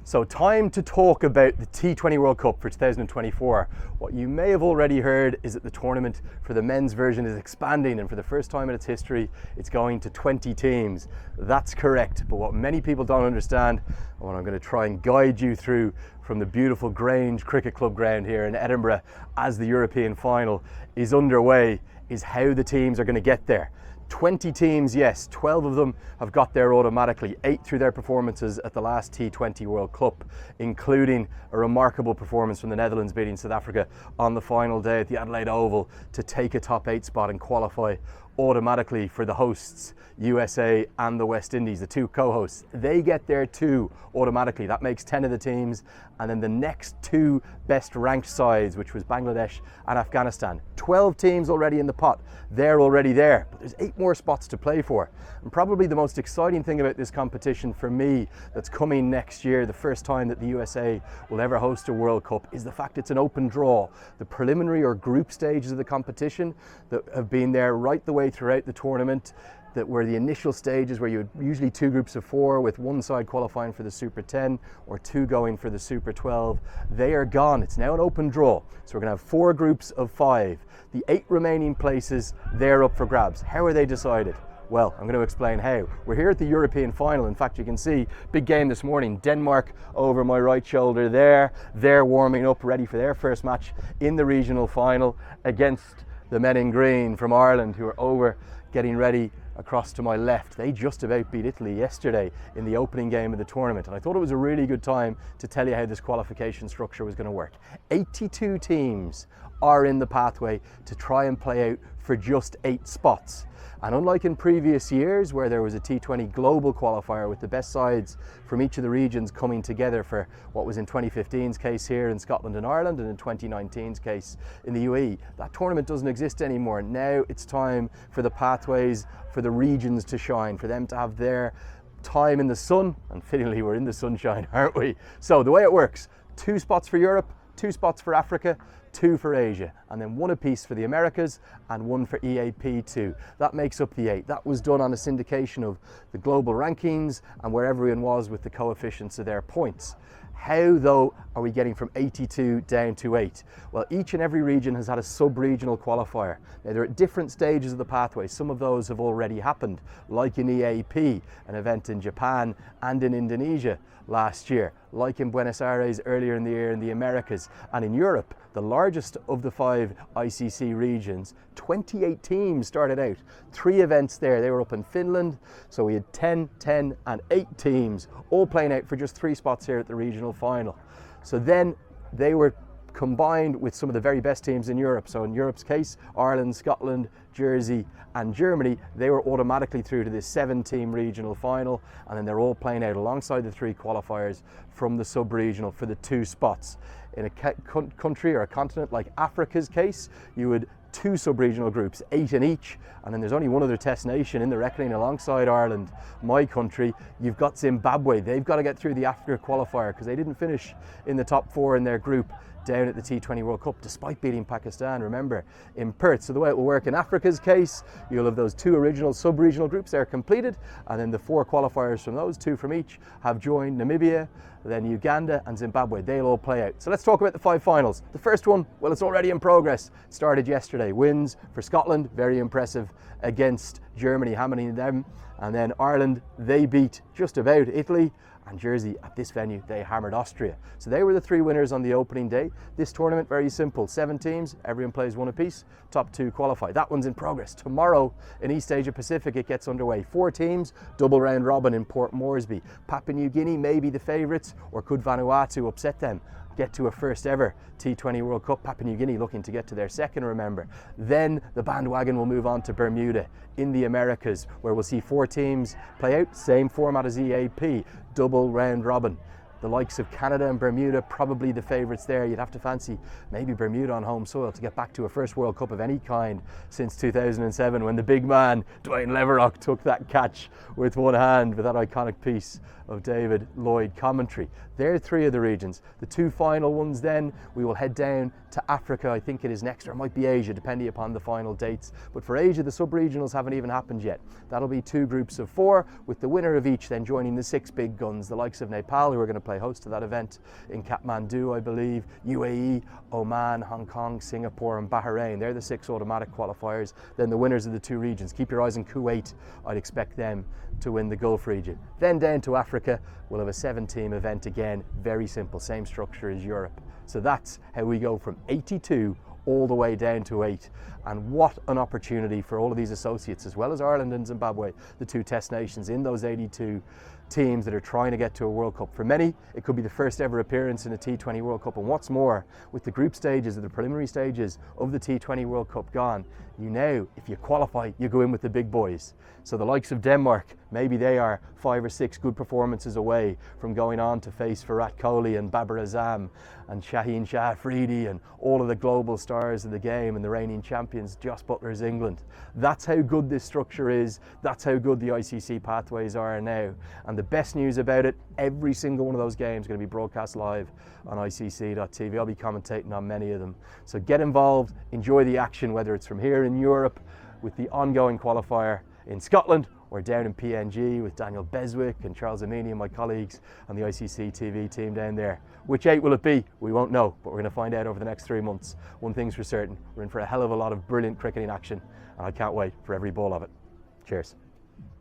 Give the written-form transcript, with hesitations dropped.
So time to talk about the T20 World Cup for 2024. What you may have already heard is that the tournament for the men's version is expanding, and for the first time in its history, it's going to 20 teams. That's correct, but what many people don't understand, and what I'm going to try and guide you through from the beautiful Grange Cricket Club ground here in Edinburgh as the European final is underway, is how the teams are going to get there. 20 teams, yes, 12 of them have got there automatically, 8 through their performances at the last T20 World Cup, including a remarkable performance from the Netherlands beating South Africa on the final day at the Adelaide Oval to take a top 8 spot and qualify automatically for the hosts, USA and the West Indies, the two co-hosts. They get there too automatically. That makes 10 of the teams, and then the next two best ranked sides, which was Bangladesh and Afghanistan. 12 teams already in the pot. They're already there, but there's 8 more spots to play for. And probably the most exciting thing about this competition for me that's coming next year, the first time that the USA will ever host a World Cup, is the fact it's an open draw. The preliminary or group stages of the competition that have been there right the way throughout the tournament, that were the initial stages where you had usually 2 groups of 4 with one side qualifying for the Super 10 or 2 going for the Super 12. They are gone. It's now an open draw. So we're going to have 4 groups of 5. The 8 remaining places, they're up for grabs. How are they decided? Well, I'm going to explain how. We're here at the European final. In fact, you can see big game this morning. Denmark over my right shoulder there. They're warming up, ready for their first match in the regional final against the men in green from Ireland, who are over getting ready across to my left. They just about beat Italy yesterday in the opening game of the tournament, and I thought it was a really good time to tell you how this qualification structure was going to work. 82 teams are in the pathway to try and play out for just 8 spots. And unlike in previous years where there was a T20 global qualifier with the best sides from each of the regions coming together for what was in 2015's case here in Scotland and Ireland, and in 2019's case in the UAE, that tournament doesn't exist anymore. Now it's time for the pathways, for the regions to shine, for them to have their time in the sun, and fittingly we're in the sunshine, aren't we? So the way it works, 2 spots for Europe, 2 spots for Africa, 2 for Asia, and then 1 apiece for the Americas and 1 for EAP2. That makes up the 8. That was done on a syndication of the global rankings and where everyone was with the coefficients of their points. How, though, are we getting from 82 down to 8? Well, each and every region has had a sub-regional qualifier. Now, they're at different stages of the pathway. Some of those have already happened, like in EAP, an event in Japan and in Indonesia last year, like in Buenos Aires earlier in the year in the Americas, and in Europe, the largest of the 5 ICC regions, 28 teams started out. 3 events there. They were up in Finland, so we had 10, 10 and 8 teams all playing out for just 3 spots here at the regional final. So then they were combined with some of the very best teams in Europe. So in Europe's case, Ireland, Scotland, Jersey and Germany, they were automatically through to this 7-team regional final, and then they're all playing out alongside the 3 qualifiers from the sub-regional for the 2 spots. In a country or a continent like Africa's case, you would 2 sub-regional groups, 8 in each, and then there's only one other test nation in the reckoning alongside Ireland, my country. You've got Zimbabwe. They've got to get through the Africa qualifier because they didn't finish in the top 4 in their group down at the T20 World Cup, despite beating Pakistan, remember, in Perth. So the way it will work in Africa's case, you'll have those 2 original sub-regional groups, they're completed, and then the 4 qualifiers from those, 2 from each, have joined Namibia, then Uganda and Zimbabwe. They'll all play out. So let's talk about the 5 finals. The first one, well, it's already in progress. It started yesterday. Wins for Scotland, very impressive, against Germany, hammering them. And then Ireland, they beat just about Italy. And Jersey, at this venue, they hammered Austria. So they were the 3 winners on the opening day. This tournament, very simple. 7 teams, everyone plays 1 apiece. Top 2 qualify. That one's in progress. Tomorrow in East Asia Pacific, it gets underway. 4 teams, double round robin in Port Moresby. Papua New Guinea may be the favourites, or could Vanuatu upset them? Get to a first ever T20 World Cup. Papua New Guinea looking to get to their second, remember. Then the bandwagon will move on to Bermuda in the Americas, where we'll see 4 teams play out, same format as EAP, double round robin. The likes of Canada and Bermuda, probably the favourites there. You'd have to fancy maybe Bermuda on home soil to get back to a first World Cup of any kind since 2007, when the big man, Dwayne Leverock, took that catch with one hand with that iconic piece of David Lloyd commentary. There are 3 of the regions. The 2 final ones then, we will head down to Africa, I think it is next, or it might be Asia, depending upon the final dates. But for Asia, the sub-regionals haven't even happened yet. That'll be 2 groups of 4, with the winner of each then joining the 6 big guns, the likes of Nepal, who are going to play play host to that event in Kathmandu, I believe. UAE, Oman, Hong Kong, Singapore and Bahrain. They're the 6 automatic qualifiers. Then the winners of the 2 regions. Keep your eyes on Kuwait. I'd expect them to win the Gulf region. Then down to Africa, we'll have a 7-team event again. Very simple, same structure as Europe. So that's how we go from 82 all the way down to 8. And what an opportunity for all of these associates, as well as Ireland and Zimbabwe, the 2 test nations in those 82 teams that are trying to get to a World Cup. For many, it could be the first ever appearance in a T20 World Cup. And what's more, with the group stages or the preliminary stages of the T20 World Cup gone, you know, if you qualify, you go in with the big boys. So the likes of Denmark, maybe they are 5 or 6 good performances away from going on to face Virat Kohli and Babar Azam and Shaheen Shah Afridi and all of the global stars of the game and the reigning champions, Jos Buttler's England. That's how good this structure is. That's how good the ICC pathways are now. And the best news about it, every single one of those games is going to be broadcast live on ICC.tv. I'll be commentating on many of them. So get involved, enjoy the action, whether it's from here in Europe with the ongoing qualifier in Scotland or down in PNG with Daniel Beswick and Charles Amini and my colleagues on the ICC TV team down there. Which 8 will it be? We won't know, but we're going to find out over the next 3 months. One thing's for certain, we're in for a hell of a lot of brilliant cricketing action and I can't wait for every ball of it. Cheers.